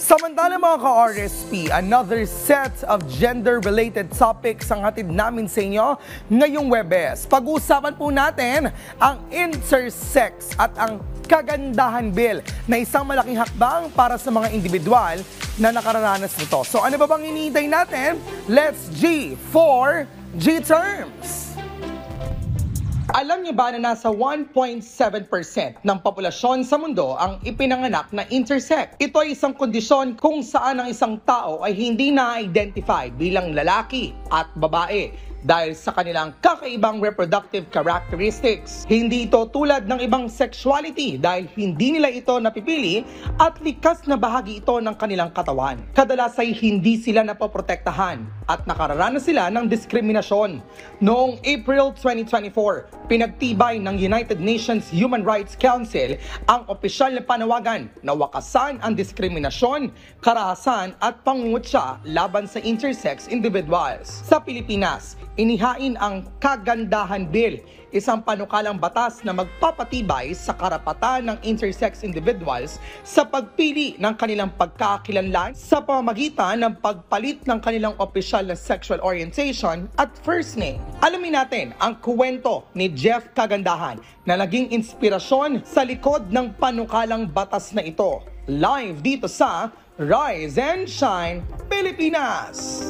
Samantala mga ka-RSP, another set of gender-related topics ang hatid namin sa inyo ngayong Webes. Pag-uusapan po natin ang intersex at ang kagandahan bill na isang malaking hakbang para sa mga individual na nakararanas nito. So ano ba bang hinihintay natin? Let's G for G-Terms! Alam niyo ba na nasa 1.7% ng populasyon sa mundo ang ipinanganak na intersex? Ito ay isang kondisyon kung saan ang isang tao ay hindi na-identify bilang lalaki at babae dahil sa kanilang kakaibang reproductive characteristics. Hindi ito tulad ng ibang sexuality dahil hindi nila ito napipili at likas na bahagi ito ng kanilang katawan. Kadalas ay hindi sila napoprotektahan at nakararanas sila ng diskriminasyon. Noong April 2024, pinagtibay ng United Nations Human Rights Council ang opisyal na panawagan na wakasan ang diskriminasyon, karahasan at pangungutya laban sa intersex individuals. Sa Pilipinas, inihain ang Kagandahan Bill, isang panukalang batas na magpapatibay sa karapatan ng intersex individuals sa pagpili ng kanilang pagkakakilanlan sa pamamagitan ng pagpalit ng kanilang opisyal na sexual orientation at first name. Alamin natin ang kwento ni Jeff Kagandahan na naging inspirasyon sa likod ng panukalang batas na ito. Live dito sa Rise and Shine Pilipinas!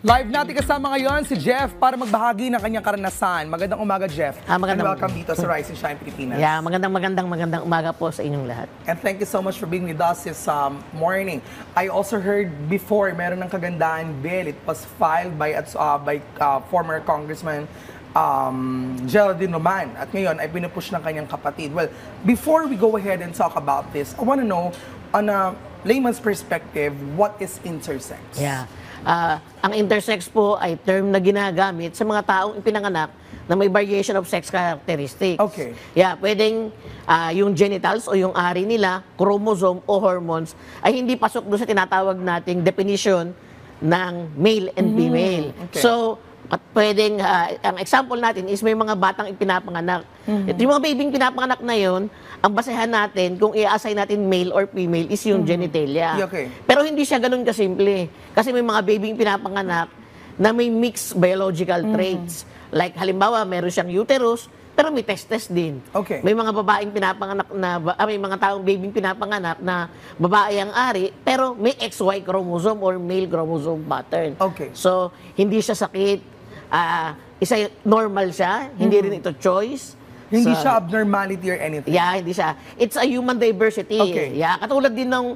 Live natin kasama ngayon si Jeff para magbahagi ng kanyang karanasan. Magandang umaga, Jeff. And welcome dito sa Rise and Shine Pilipinas. Yeah, magandang umaga po sa inyong lahat. And thank you so much for being with us this morning. I also heard before, meron ng Kagandahan Bill. It was filed by former Congressman Geraldine Roman. At ngayon ay pinupush ng kanyang kapatid. Well, before we go ahead and talk about this, I want to know, on a layman's perspective, what is intersex? Yeah. Ang intersex po ay term na ginagamit sa mga taong ipinanganak na may variation of sex characteristics. Okay. Yeah, pwedeng yung genitals o yung ari nila, chromosome o hormones ay hindi pasok doon sa tinatawag nating definition ng male and female. Okay. So, at pwedeng, ang example natin is may mga batang ipinapanganak. Ito yung mga babying pinapanganak na yon, ang basehan natin kung i-assign natin male or female is yung genitalia. Okay. Pero hindi siya ganun kasimple. Kasi may mga babying pinapanganak na may mixed biological traits. Like halimbawa, meron siyang uterus, pero may testes din. Okay. May mga babaeng pinapanganak na, may mga taong babying pinapanganak na babae ang ari, pero may XY chromosome or male chromosome pattern. Okay. So, hindi siya sakit. Isa normal siya, hindi rin ito choice. Hindi So, siya abnormality or anything? Yeah, hindi siya. It's a human diversity. Okay. Yeah, katulad din ng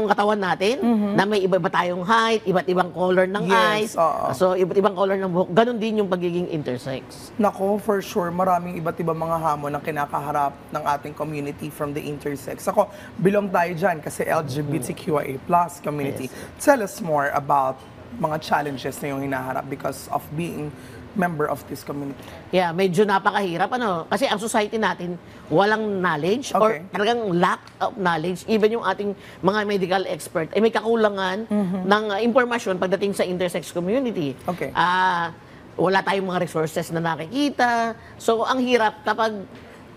katawan natin, na may iba-iba tayong height, iba't ibang color ng eyes. Oo. So, iba't ibang color ng buhok. Ganon din yung pagiging intersex. Nako, for sure, maraming iba't ibang mga hamon ang kinakaharap ng ating community from the intersex. Ako, belong tayo dyan kasi LGBTQIA+ community. Yes. Tell us more about mga challenges na yung hinaharap because of being member of this community. Yeah, medyo napakahirap. Kasi ang society natin, walang knowledge or Okay. talagang lack of knowledge. Even yung ating mga medical expert, ay may kakulangan ng impormasyon pagdating sa intersex community. Okay. Wala tayong mga resources na nakikita. So, ang hirap kapag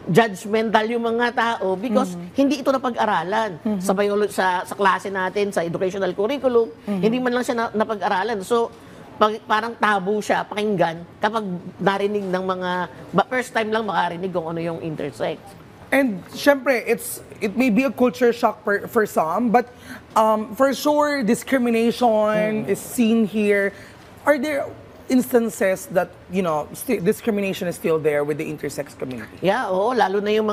judgmental yung mga tao because hindi ito napag-aralan sa klase natin, sa educational curriculum. Hindi man lang siya napag-aralan. So, parang tabu siya pakinggan kapag narinig ng mga first time lang makarinig kung ano yung intersex. And syempre, it may be a culture shock for some, but for sure, discrimination is seen here. Are there instances that, discrimination is still there with the intersex community? Yeah, oo, lalo na yung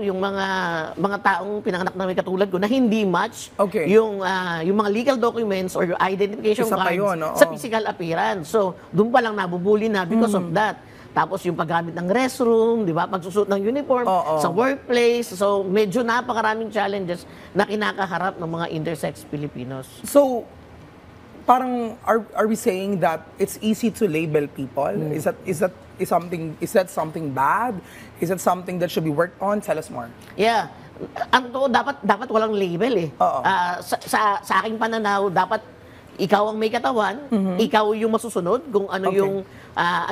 yung mga taong pinanganak na may katulad ko na hindi match Okay. yung mga legal documents or yung identification Isa pa cards yun, oo. sa physical appearance. So, doon pa lang nabubuli na because of that. Tapos yung paggamit ng restroom, di ba? Pagsusuot ng uniform Oo. sa workplace. So, medyo napakaraming challenges na kinakaharap ng mga intersex Filipinos. So, parang are we saying that it's easy to label people? Is that something bad? Is that something that should be worked on? Tell us more. Yeah. Ang to dapat walang label eh. Oo. Sa aking pananaw, dapat ikaw ang may katawan, ikaw yung masusunod kung ano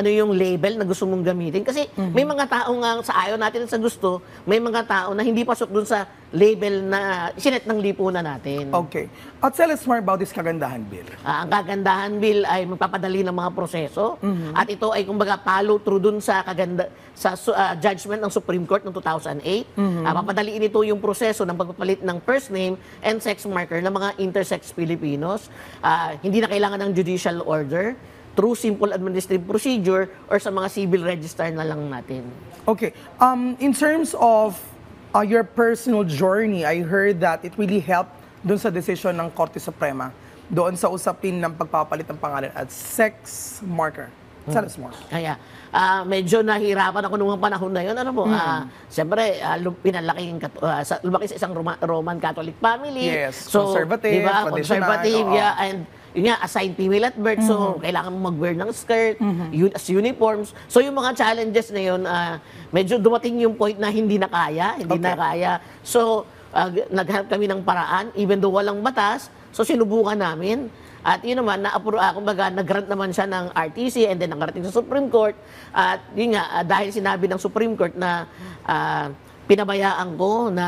yung label na gusto mong gamitin. Kasi may mga tao nga sa ayaw natin sa gusto, may mga tao na hindi pasok dun sa label na sinet ng lipunan natin. Okay. Tell us more about this kagandahan bill. Ang kagandahan bill ay magpapadali ng mga proseso at ito ay kumbaga follow through dun sa judgment ng Supreme Court ng 2008. Papadaliin ito yung proseso ng pagpapalit ng first name and sex marker ng mga intersex Filipinos. Hindi na kailangan ng judicial order, through simple administrative procedure or sa mga civil register na lang natin. Okay. In terms of your personal journey, I heard that it really helped doon sa desisyon ng Korte Suprema doon sa usapin ng pagpapalit ng pangalan at sex marker. Tell us more. Kaya, medyo nahirapan ako noong panahon na yun. Ano po, siyempre, lumaki sa isang Roman Catholic family. Yes, so, conservative, diba, traditional, conservative, oo. yeah, and yun nga, assigned female at birth, so kailangan mo mag-wear ng skirt, as uniforms. So yung mga challenges na yun, medyo dumating yung point na hindi na kaya, So, naghanap kami ng paraan, even though walang batas, so sinubukan namin. At yun naman, kumbaga, nag-grant naman siya ng RTC and then nangarating sa Supreme Court. At yun nga, dahil sinabi ng Supreme Court na pinabayaan ko na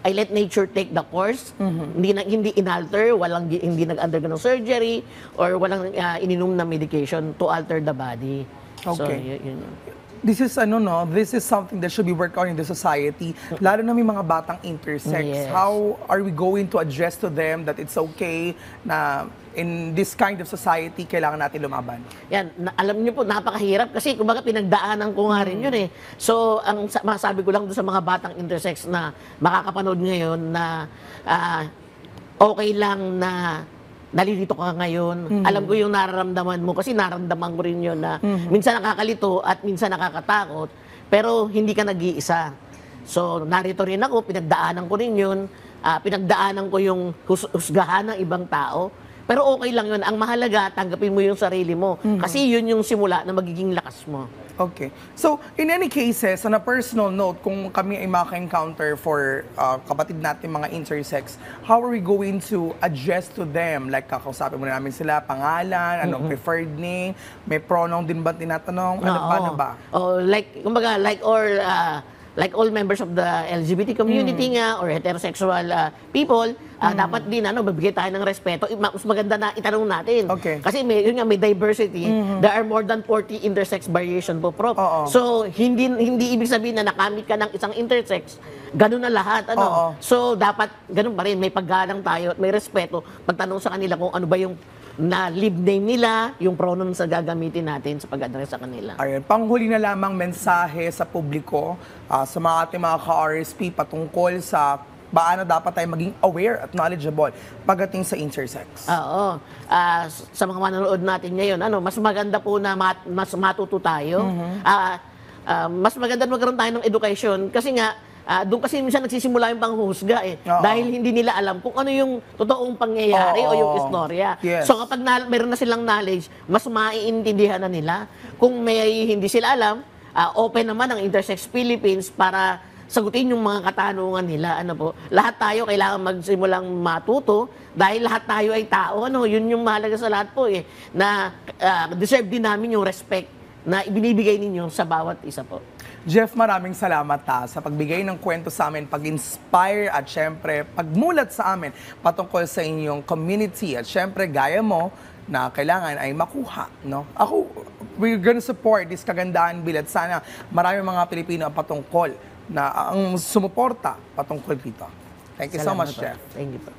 I let nature take the course, hindi inalter, hindi nag-undergo ng surgery, or walang ininom na medication to alter the body. Okay. So, yun. This is something that should be worked on in the society, lalo na may mga batang intersex. Yes. How are we going to address to them that it's okay na in this kind of society, kailangan natin lumaban? Yan, alam niyo po, napakahirap kasi kumbaga pinagdaanan ko nga rin yun eh. So, ang masabi ko lang doon sa mga batang intersex na makakapanood ngayon na okay lang na nalilito ka ngayon. Alam ko yung nararamdaman mo kasi nararamdaman ko rin yun na minsan nakakalito at minsan nakakatakot, pero hindi ka nag-iisa. So, narito rin ako, pinagdaanan ko rin yun, pinagdaanan ko yung husgahan ng ibang tao, pero okay lang yun. Ang mahalaga, tanggapin mo yung sarili mo kasi yun yung simula na magiging lakas mo. Okay. So, in any cases, on a personal note, kung kami ay maka-encounter for kapatid natin mga intersex, how are we going to adjust to them? Like, kakausapin muna namin sila, pangalan, anong preferred name, may pronoun din ba tinatanong? Paano ba? Oh, kumbaga, like all members of the LGBT community nga or heterosexual people, dapat din magbigay tayo ng respeto. Mas maganda na itanong natin. Okay. Kasi may diversity. There are more than 40 intersex variation po, Prof. So, hindi ibig sabihin na nakamit ka ng isang intersex, ganun na lahat. So, dapat ganun pa rin. May paggalang tayo at may respeto. Pagtanong sa kanila kung ano ba yung na live name nila, yung pronouns na gagamitin natin sa pag-address sa kanila. Ayun, panghuli na lamang mensahe sa publiko, sa mga ating mga ka-RSP patungkol sa paano dapat tayo maging aware at knowledgeable pagdating sa intersex. Oo. Sa mga manonood natin ngayon, mas maganda po na mas matuto tayo. Mas maganda magkaroon tayo ng education kasi nga, doon kasi minsan nagsisimula yung panghuhusga eh. Dahil hindi nila alam kung ano yung totoong pangyayari o yung istorya. Yes. So kapag meron na silang knowledge, mas maiintindihan na nila. Kung may hindi sila alam, open naman ang Intersex Philippines para sagutin yung mga katanungan nila. Lahat tayo kailangan magsimulang matuto dahil lahat tayo ay tao. Yun yung mahalaga sa lahat po eh. Na deserve din namin yung respect na ibinibigay ninyo sa bawat isa po. Jeff, maraming salamat sa pagbigay ng kwento sa amin, pag-inspire at syempre pagmulat sa amin patungkol sa inyong community at syempre gaya mo na kailangan ay makuha. We're gonna support this kagandahan bill at sana maraming mga Pilipino ang patungkol na ang sumuporta patungkol dito. Thank you so much, Jeff. Thank you po.